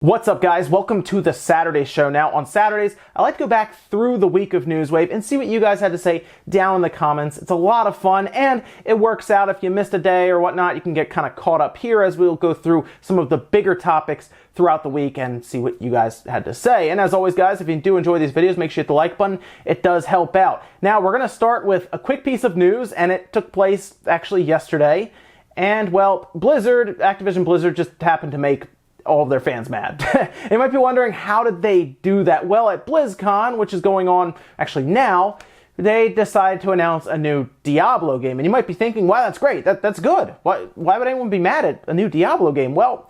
What's up, guys? Welcome to the Saturday show. Now, on Saturdays, I like to go back through the week of Newswave and see what you guys had to say down in the comments. It's a lot of fun, and it works out. If you missed a day or whatnot, you can get kind of caught up here as we'll go through some of the bigger topics throughout the week and see what you guys had to say. And as always, guys, if you do enjoy these videos, make sure you hit the like button. It does help out. Now, we're going to start with a quick piece of news, and it took place actually yesterday. And, well, Activision Blizzard just happened to make all of their fans mad. You might be wondering, how did they do that? Well, at BlizzCon, which is going on actually now, they decided to announce a new Diablo game. And you might be thinking, wow, that's great. That's good. Why would anyone be mad at a new Diablo game? Well,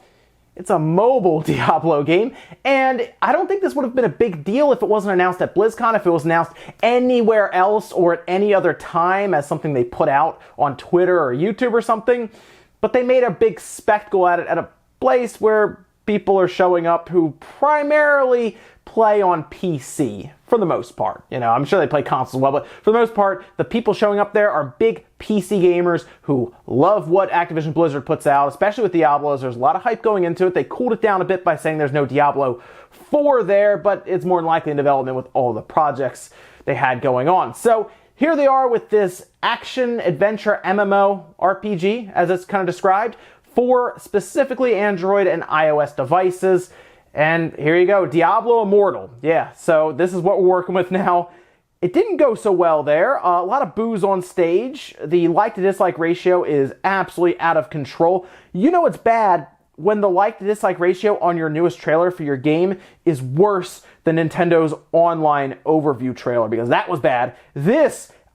it's a mobile Diablo game, and I don't think this would have been a big deal if it wasn't announced at BlizzCon, if it was announced anywhere else or at any other time as something they put out on Twitter or YouTube or something. But they made a big spectacle at it at a place where people are showing up who primarily play on PC, for the most part. You know, I'm sure they play consoles as well, but for the most part, the people showing up there are big PC gamers who love what Activision Blizzard puts out, especially with Diablos. There's a lot of hype going into it. They cooled it down a bit by saying there's no Diablo 4 there, but it's more than likely in development with all the projects they had going on. So here they are with this action-adventure MMO RPG, as it's kind of described, for specifically Android and iOS devices. And here you go, Diablo Immortal. Yeah, so this is what we're working with now. It didn't go so well there. A lot of boos on stage. The like to dislike ratio is absolutely out of control. You know it's bad when the like to dislike ratio on your newest trailer for your game is worse than Nintendo's online overview trailer, because that was bad.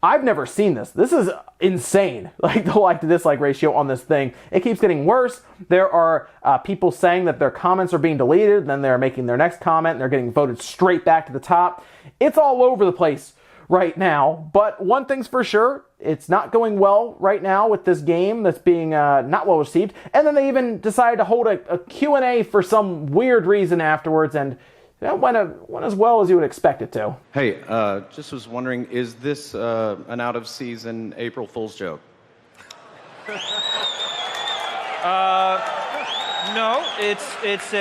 I've never seen this. This is insane, like the like to dislike ratio on this thing. It keeps getting worse. There are people saying that their comments are being deleted, then they're making their next comment, and they're getting voted straight back to the top. It's all over the place right now, but one thing's for sure, it's not going well right now with this game that's being not well received. And then they even decided to hold a Q&A for some weird reason afterwards, and that went as well as you would expect it to. Hey, just was wondering, is this an out-of-season April Fool's joke? No, it's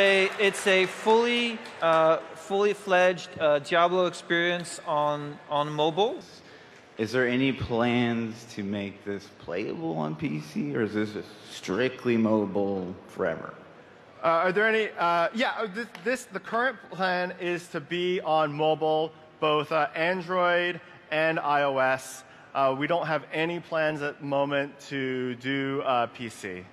a fully fledged Diablo experience on mobile. Is there any plans to make this playable on PC, or is this strictly mobile forever? Are there any? The current plan is to be on mobile, both Android and iOS. We don't have any plans at the moment to do PC.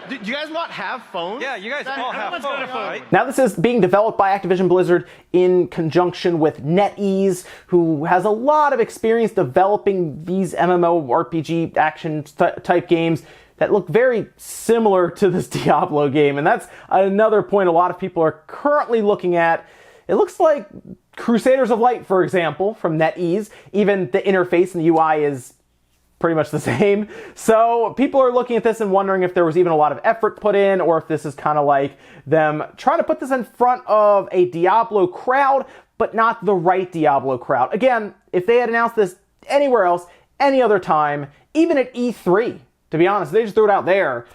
Do you guys not have phones? Yeah, you guys all have phones, right? Now this is being developed by Activision Blizzard in conjunction with NetEase, who has a lot of experience developing these MMORPG action type games that look very similar to this Diablo game. And that's another point a lot of people are currently looking at. It looks like Crusaders of Light, for example, from NetEase. Even the interface and the UI is pretty much the same. So people are looking at this and wondering if there was even a lot of effort put in, or if this is kind of like them trying to put this in front of a Diablo crowd, but not the right Diablo crowd. Again, if they had announced this anywhere else, any other time, even at E3, to be honest, they just threw it out there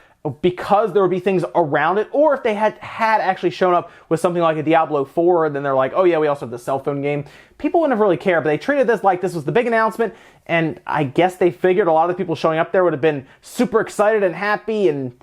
because there would be things around it, or if they had actually shown up with something like a Diablo 4, and then they're like, oh yeah, we also have the cell phone game, people wouldn't have really cared, but they treated this like this was the big announcement, and I guess they figured a lot of the people showing up there would have been super excited and happy, and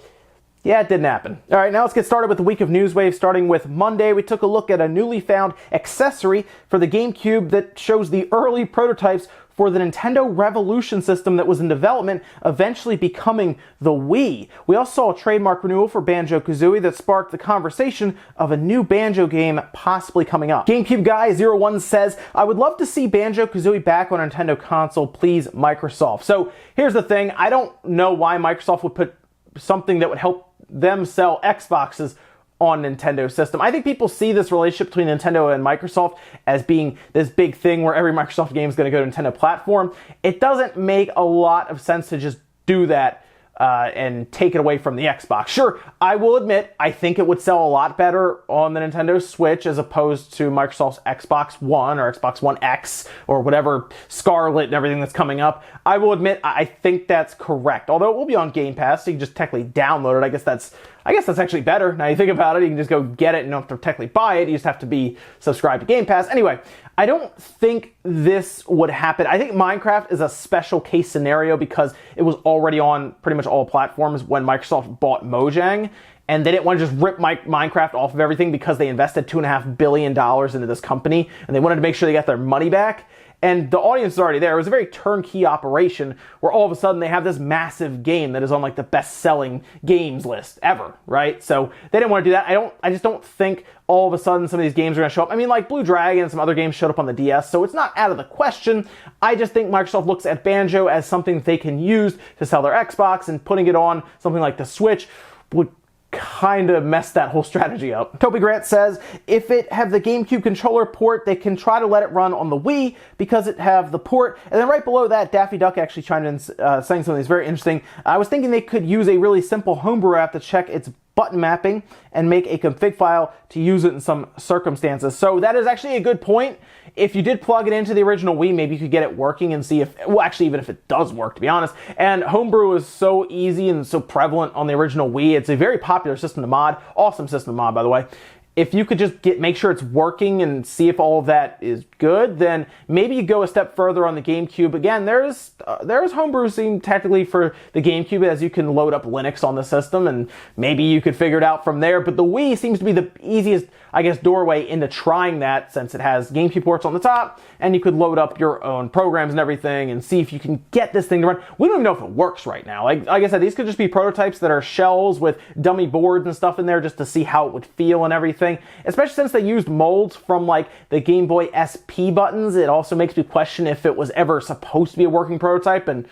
yeah, it didn't happen. All right, now let's get started with the week of Newswave. Starting with Monday, we took a look at a newly found accessory for the GameCube that shows the early prototypes for the Nintendo Revolution system that was in development, eventually becoming the Wii. We also saw a trademark renewal for Banjo-Kazooie that sparked the conversation of a new Banjo game possibly coming up. GameCube Guy 01 says, I would love to see Banjo-Kazooie back on a Nintendo console, please, Microsoft. So here's the thing, I don't know why Microsoft would put something that would help them sell Xboxes on Nintendo system. I think people see this relationship between Nintendo and Microsoft as being this big thing where every Microsoft game is going to go to Nintendo platform. It doesn't make a lot of sense to just do that and take it away from the Xbox. Sure, I will admit, I think it would sell a lot better on the Nintendo Switch as opposed to Microsoft's Xbox One or Xbox One X or whatever, Scarlet and everything that's coming up. I will admit, I think that's correct. Although it will be on Game Pass, so you can just technically download it. I guess that's actually better. Now you think about it, you can just go get it and you don't have to technically buy it. You just have to be subscribed to Game Pass. Anyway, I don't think this would happen. I think Minecraft is a special case scenario because it was already on pretty much all platforms when Microsoft bought Mojang, and they didn't want to just rip Minecraft off of everything because they invested $2.5 billion into this company, and they wanted to make sure they got their money back. And the audience is already there. It was a very turnkey operation where all of a sudden they have this massive game that is on like the best-selling games list ever, right? So they didn't want to do that. I just don't think all of a sudden some of these games are going to show up. I mean, like Blue Dragon and some other games showed up on the DS, so it's not out of the question. I just think Microsoft looks at Banjo as something that they can use to sell their Xbox, and putting it on something like the Switch would kind of messed that whole strategy up. Toby Grant says, if it have the GameCube controller port, they can try to let it run on the Wii because it have the port. And then right below that, Daffy Duck actually chimed in saying something that's very interesting. I was thinking they could use a really simple homebrew app to check its button mapping and make a config file to use it in some circumstances. So that is actually a good point. If you did plug it into the original Wii, maybe you could get it working and see if, well, actually, even if it does work, to be honest. And Homebrew is so easy and so prevalent on the original Wii. It's a very popular system to mod. Awesome system to mod, by the way. If you could just make sure it's working and see if all of that is good, then maybe you go a step further on the GameCube. Again, there's homebrew scene technically for the GameCube, as you can load up Linux on the system, and maybe you could figure it out from there. But the Wii seems to be the easiest, I guess, doorway into trying that, since it has GameCube ports on the top, and you could load up your own programs and everything and see if you can get this thing to run. We don't even know if it works right now. Like I said, these could just be prototypes that are shells with dummy boards and stuff in there just to see how it would feel and everything. Especially since they used molds from like the Game Boy SP buttons. It also makes me question if it was ever supposed to be a working prototype, and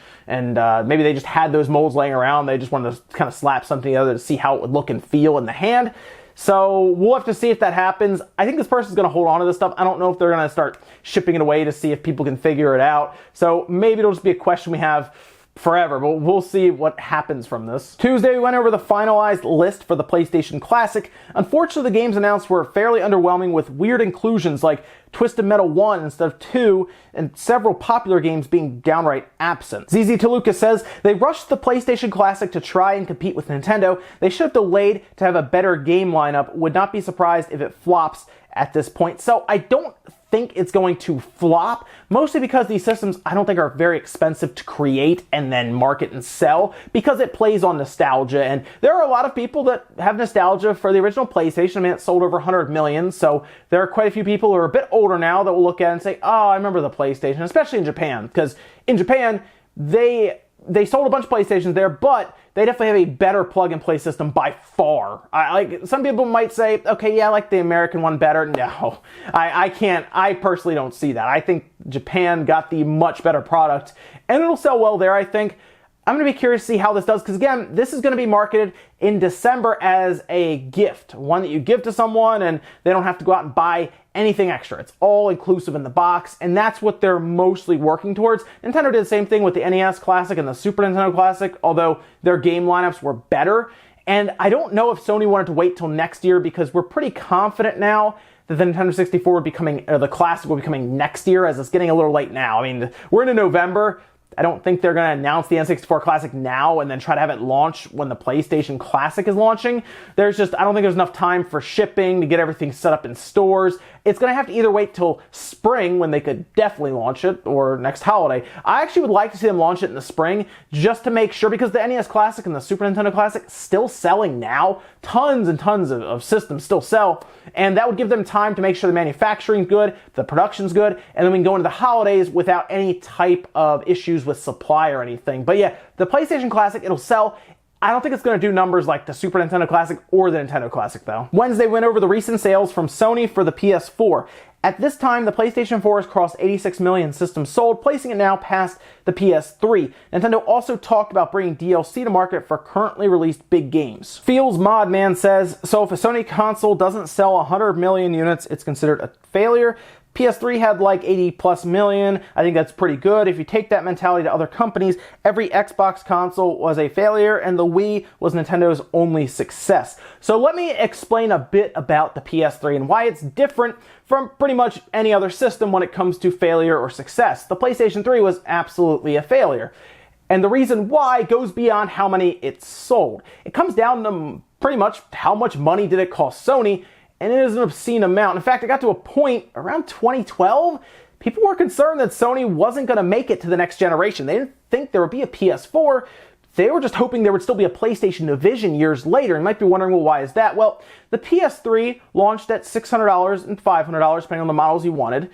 maybe they just had those molds laying around. They just wanted to kind of slap something together to see how it would look and feel in the hand. So we'll have to see if that happens. I think this person's going to hold on to this stuff. I don't know if they're going to start shipping it away to see if people can figure it out. So maybe it'll just be a question we have forever, but we'll see what happens from this. Tuesday, we went over the finalized list for the PlayStation Classic. Unfortunately, the games announced were fairly underwhelming, with weird inclusions like Twisted Metal 1 instead of 2, and several popular games being downright absent. ZZ Toluca says, they rushed the PlayStation Classic to try and compete with Nintendo. They should have delayed to have a better game lineup. Would not be surprised if it flops at this point. So I don't think it's going to flop, mostly because these systems I don't think are very expensive to create and then market and sell, because it plays on nostalgia, and there are a lot of people that have nostalgia for the original PlayStation. I mean, it sold over 100 million, so there are quite a few people who are a bit older now that will look at it and say, oh, I remember the PlayStation, especially in Japan, because in Japan, they sold a bunch of PlayStations there, but they definitely have a better plug-and-play system by far. Like some people might say, okay, yeah, I like the American one better. No, I can't. I personally don't see that. I think Japan got the much better product, and it'll sell well there, I think. I'm going to be curious to see how this does, because again, this is going to be marketed in December as a gift, one that you give to someone and they don't have to go out and buy anything extra. It's all inclusive in the box, and that's what they're mostly working towards. Nintendo did the same thing with the NES Classic and the Super Nintendo Classic, although their game lineups were better. And I don't know if Sony wanted to wait till next year, because we're pretty confident now that the Nintendo 64 would be coming, or the Classic will be coming next year, as it's getting a little late now. I mean, we're into November. I don't think they're going to announce the N64 Classic now and then try to have it launch when the PlayStation Classic is launching. I don't think there's enough time for shipping to get everything set up in stores. It's going to have to either wait till spring, when they could definitely launch it, or next holiday. I actually would like to see them launch it in the spring, just to make sure, because the NES Classic and the Super Nintendo Classic still selling now. Tons and tons of systems still sell, and that would give them time to make sure the manufacturing's good, the production's good, and then we can go into the holidays without any type of issues with supply or anything. But yeah, the PlayStation Classic, it'll sell. I don't think it's going to do numbers like the Super Nintendo Classic or the Nintendo Classic, though. Wednesday went over the recent sales from Sony for the PS4. At this time, the PlayStation 4 has crossed 86 million systems sold, placing it now past the PS3. Nintendo also talked about bringing DLC to market for currently released big games. Feels Mod Man says, so if a Sony console doesn't sell 100 million units, it's considered a failure. PS3 had like 80 plus million. I think that's pretty good. If you take that mentality to other companies, every Xbox console was a failure and the Wii was Nintendo's only success. So let me explain a bit about the PS3 and why it's different from pretty much any other system when it comes to failure or success. The PlayStation 3 was absolutely a failure. And the reason why goes beyond how many it sold. It comes down to pretty much how much money did it cost Sony, and it is an obscene amount. In fact, it got to a point around 2012, people were concerned that Sony wasn't going to make it to the next generation. They didn't think there would be a PS4. They were just hoping there would still be a PlayStation division years later. And you might be wondering, well, why is that? Well, the PS3 launched at $600 and $500, depending on the models you wanted,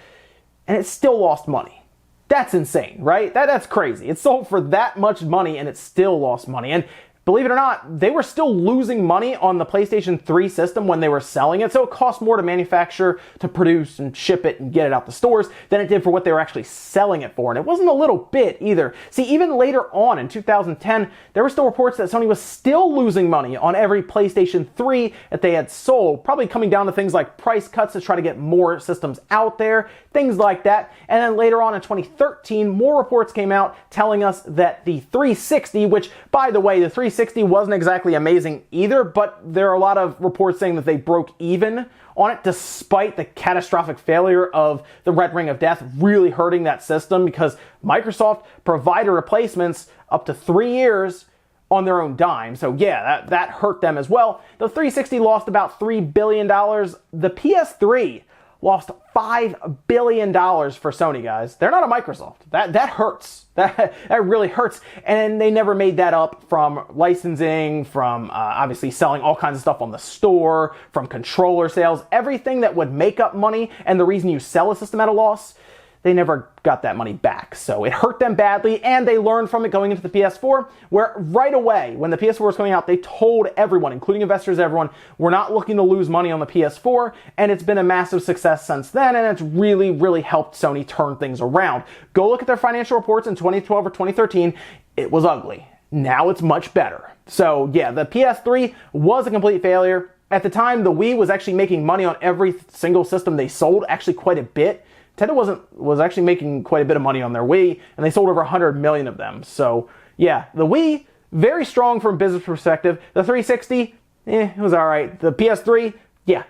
and it still lost money. That's insane, right? That's crazy. It sold for that much money and it still lost money. And believe it or not, they were still losing money on the PlayStation 3 system when they were selling it, so it cost more to manufacture, to produce and ship it and get it out the stores than it did for what they were actually selling it for. And it wasn't a little bit either. See, even later on in 2010, there were still reports that Sony was still losing money on every PlayStation 3 that they had sold, probably coming down to things like price cuts to try to get more systems out there, things like that. And then later on in 2013, more reports came out telling us that the 360, which, by the way, the 360 wasn't exactly amazing either, but there are a lot of reports saying that they broke even on it despite the catastrophic failure of the Red Ring of Death really hurting that system because Microsoft provided replacements up to 3 years on their own dime. So yeah, that hurt them as well. The 360 lost about $3 billion. The PS3 lost $5 billion for Sony, guys. They're not a Microsoft. That hurts. That really hurts. And they never made that up from licensing, from obviously selling all kinds of stuff on the store, from controller sales, everything that would make up money and the reason you sell a system at a loss. They never got that money back. So it hurt them badly, and they learned from it going into the PS4, where right away, when the PS4 was coming out, they told everyone, including investors, everyone, we're not looking to lose money on the PS4, and it's been a massive success since then, and it's really, really helped Sony turn things around. Go look at their financial reports in 2012 or 2013. It was ugly. Now it's much better. So yeah, the PS3 was a complete failure. At the time, the Wii was actually making money on every single system they sold, actually quite a bit. Nintendo was actually making quite a bit of money on their Wii, and they sold over 100 million of them. So yeah, the Wii, very strong from a business perspective. The 360, it was alright. The PS3, yeah,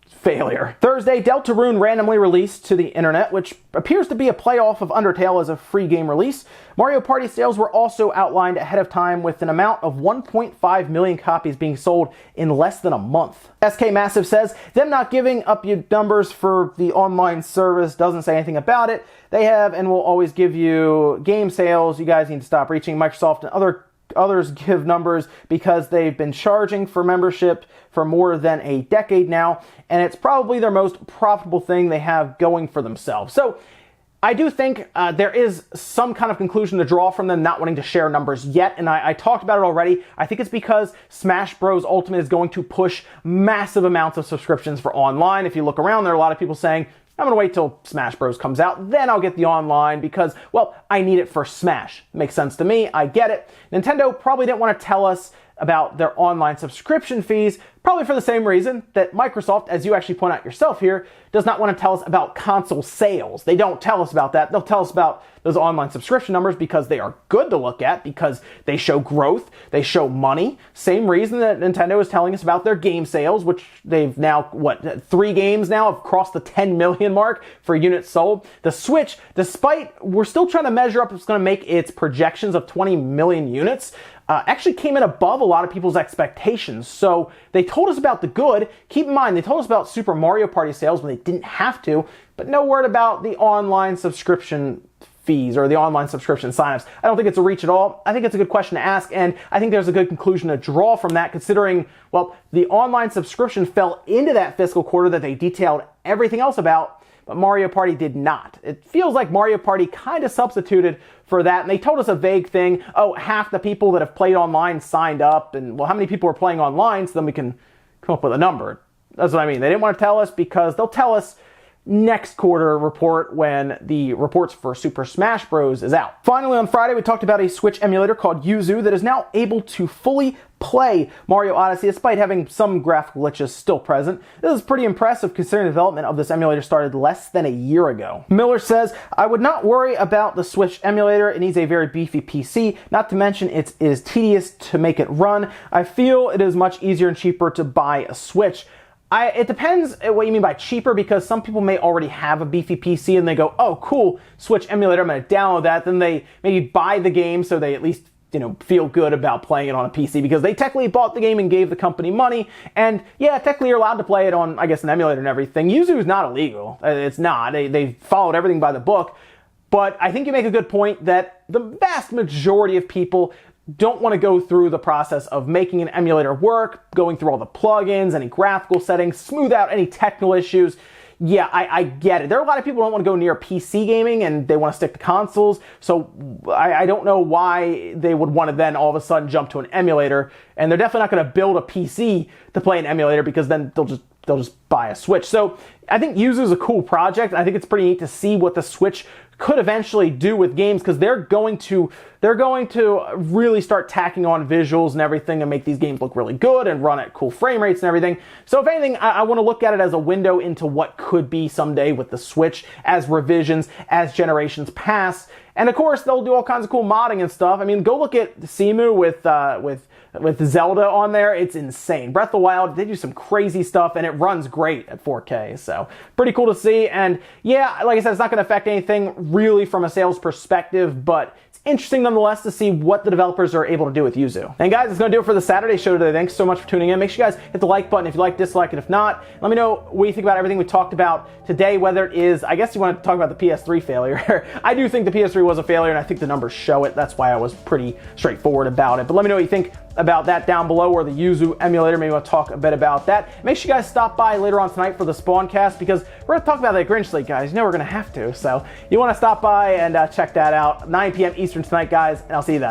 failure. Thursday, Deltarune randomly released to the internet, which appears to be a playoff of Undertale as a free game release. Mario Party sales were also outlined ahead of time with an amount of 1.5 million copies being sold in less than a month. SK Massive says, them not giving up your numbers for the online service doesn't say anything about it. They have and will always give you game sales. You guys need to stop reaching. Microsoft and others give numbers because they've been charging for membership for more than a decade now, and it's probably their most profitable thing they have going for themselves. So I do think there is some kind of conclusion to draw from them not wanting to share numbers yet, and I talked about it already. I think it's because Smash Bros. Ultimate is going to push massive amounts of subscriptions for online. If you look around, there are a lot of people saying, I'm going to wait till Smash Bros. Comes out, then I'll get the online because, well, I need it for Smash. Makes sense to me, I get it. Nintendo probably didn't want to tell us about their online subscription fees, probably for the same reason that Microsoft, as you actually point out yourself here, does not want to tell us about console sales. They don't tell us about that. They'll tell us about those online subscription numbers because they are good to look at, because they show growth, they show money. Same reason that Nintendo is telling us about their game sales, which they've now, 3 games now have crossed the 10 million mark for units sold. The Switch, despite we're still trying to measure up if it's going to make its projections of 20 million units, actually came in above a lot of people's expectations. So they told us about the good. Keep in mind, they told us about Super Mario Party sales when they didn't have to, but no word about the online subscription fees or the online subscription signups. I don't think it's a reach at all. I think it's a good question to ask, and I think there's a good conclusion to draw from that, considering, well, the online subscription fell into that fiscal quarter that they detailed everything else about, but Mario Party did not. It feels like Mario Party kind of substituted for that, and they told us a vague thing. Oh, half the people that have played online signed up, and well, how many people are playing online, so then we can come up with a number. That's what I mean. They didn't want to tell us because they'll tell us next quarter report when the reports for Super Smash Bros. Is out. Finally, on Friday, we talked about a Switch emulator called Yuzu that is now able to fully play Mario Odyssey despite having some graphical glitches still present. This is pretty impressive considering the development of this emulator started less than a year ago. Miller says, I would not worry about the Switch emulator. It needs a very beefy PC, not to mention it is tedious to make it run. I feel it is much easier and cheaper to buy a Switch. It depends what you mean by cheaper, because some people may already have a beefy PC and they go, oh cool, Switch emulator, I'm going to download that. Then they maybe buy the game so they at least feel good about playing it on a PC because they technically bought the game and gave the company money. And yeah, technically you're allowed to play it on, I guess, an emulator and everything. Yuzu is not illegal. It's not. They followed everything by the book. But I think you make a good point that the vast majority of people don't want to go through the process of making an emulator work, going through all the plugins, any graphical settings, smooth out any technical issues. Yeah, I get it. There are a lot of people who don't want to go near PC gaming and they want to stick to consoles. So I don't know why they would want to then all of a sudden jump to an emulator. And they're definitely not going to build a PC to play an emulator because then they'll just buy a Switch. So I think Yuzu is a cool project. I think it's pretty neat to see what the Switch could eventually do with games, because they're going to really start tacking on visuals and everything and make these games look really good and run at cool frame rates and everything. So if anything, I want to look at it as a window into what could be someday with the Switch as revisions, as generations pass. And of course, they'll do all kinds of cool modding and stuff. I mean, go look at Simu with Zelda on there. It's insane. Breath of the Wild, they do some crazy stuff and it runs great at 4K. So pretty cool to see. And yeah, like I said, it's not going to affect anything really from a sales perspective, but it's interesting nonetheless to see what the developers are able to do with Yuzu. And guys, that's going to do it for the Saturday show today. Thanks so much for tuning in. Make sure you guys hit the like button if you like, dislike it if not. Let me know what you think about everything we talked about today, whether it is, I guess you want to talk about the PS3 failure. I do think the PS3 was a failure and I think the numbers show it. That's why I was pretty straightforward about it. But let me know what you think about that down below, or the Yuzu emulator. Maybe we'll talk a bit about that. Make sure you guys stop by later on tonight for the Spawncast, because we're going to talk about that Grinch League, guys. You know we're going to have to. So you want to stop by and check that out. 9 p.m. Eastern tonight, guys, and I'll see you then.